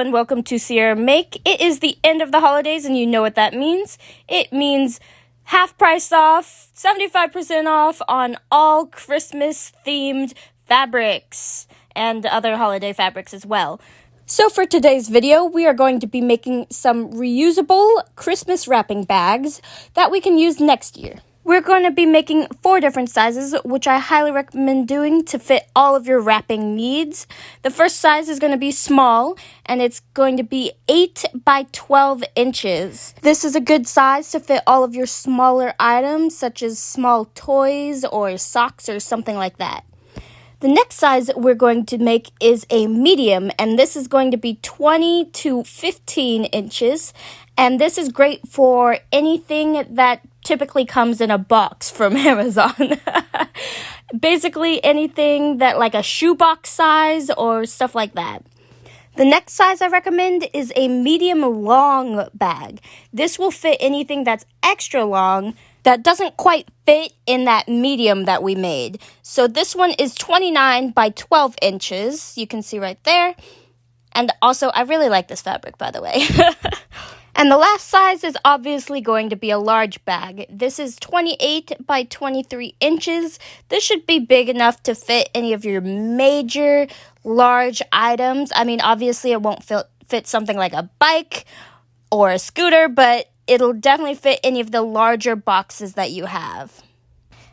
and welcome to Sierra Make. It is the end of the holidays and you know what that means. It means half price off, 75% off on all Christmas themed fabrics and other holiday fabrics as well. So for today's video, we are going to be making some reusable Christmas wrapping bags that we can use next year. We're going to be making 4 different sizes, which I highly recommend doing to fit all of your wrapping needs. The first size is going to be small, and it's going to be 8 by 12 inches. This is a good size to fit all of your smaller items, such as small toys or socks or something like that. The next size we're going to make is a medium, and this is going to be 20 to 15 inches. And this is great for anything that typically comes in a box from Amazon. Basically anything that like a shoebox size or stuff like that. The next size I recommend is a medium long bag. This will fit anything that's extra long that doesn't quite fit in that medium that we made. So this one is 29 by 12 inches. You can see right there. And also, I really like this fabric, by the way. And the last size is obviously going to be a large bag. This is 28 by 23 inches. This should be big enough to fit any of your major large items. I mean, obviously it won't fit something like a bike or a scooter, but it'll definitely fit any of the larger boxes that you have.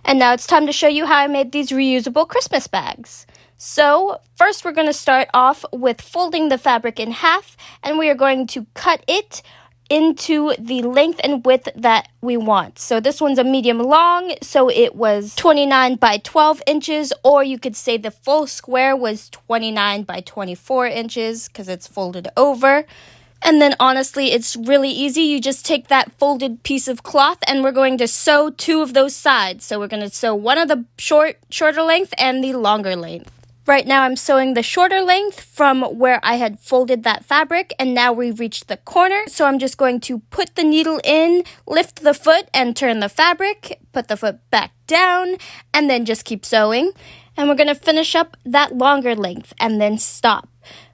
And now it's time to show you how I made these reusable Christmas bags. So first we're going to start off with folding the fabric in half, and we are going to cut it into the length and width that we want. So this one's a medium long, so it was 29 by 12 inches, or you could say the full square was 29 by 24 inches because it's folded over. And then honestly, it's really easy. You just take that folded piece of cloth and we're going to sew 2 of those sides. So we're going to sew one of the shorter length and the longer length. Right now I'm sewing the shorter length from where I had folded that fabric, and now we've reached the corner. So I'm just going to put the needle in, lift the foot and turn the fabric, put the foot back down, and then just keep sewing. And we're going to finish up that longer length and then stop.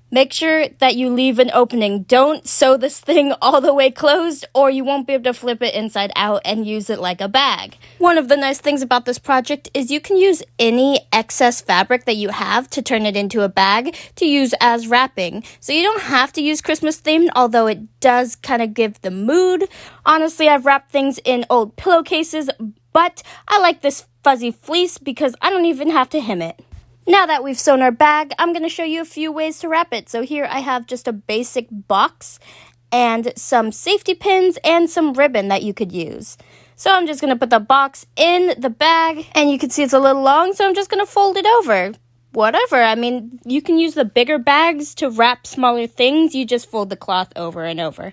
Make sure that you leave an opening. Don't sew this thing all the way closed or you won't be able to flip it inside out and use it like a bag. One of the nice things about this project is you can use any excess fabric that you have to turn it into a bag to use as wrapping. So you don't have to use Christmas themed, although it does kind of give the mood. Honestly, I've wrapped things in old pillowcases, but I like this fuzzy fleece because I don't even have to hem it. Now that we've sewn our bag, I'm going to show you a few ways to wrap it. So here I have just a basic box and some safety pins and some ribbon that you could use. So I'm just going to put the box in the bag, and you can see it's a little long, so I'm just going to fold it over. Whatever, I mean, you can use the bigger bags to wrap smaller things. You just fold the cloth over and over.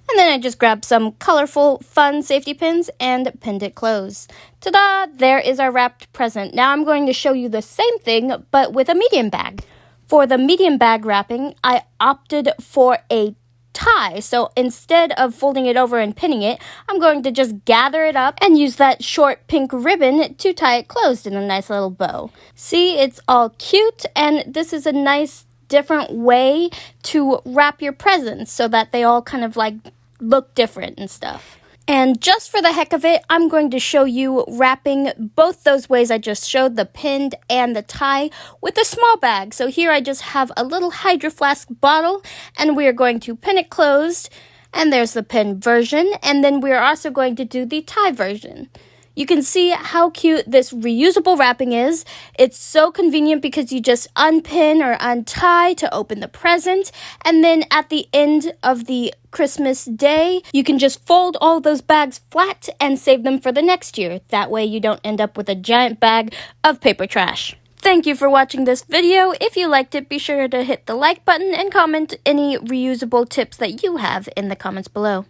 And then I just grabbed some colorful, fun safety pins and pinned it closed. Ta-da! There is our wrapped present. Now I'm going to show you the same thing, but with a medium bag. For the medium bag wrapping, I opted for a tie. So instead of folding it over and pinning it, I'm going to just gather it up and use that short pink ribbon to tie it closed in a nice little bow. See, it's all cute, and this is a nice different way to wrap your presents so that they all kind of like look different and stuff. And just for the heck of it, I'm going to show you wrapping both those ways I just showed, the pinned and the tie, with a small bag. So here I just have a little Hydro Flask bottle, and we are going to pin it closed, and there's the pinned version, and then we are also going to do the tie version. You can see how cute this reusable wrapping is. It's so convenient because you just unpin or untie to open the present. And then at the end of the Christmas day, you can just fold all those bags flat and save them for the next year. That way you don't end up with a giant bag of paper trash. Thank you for watching this video. If you liked it, be sure to hit the like button and comment any reusable tips that you have in the comments below.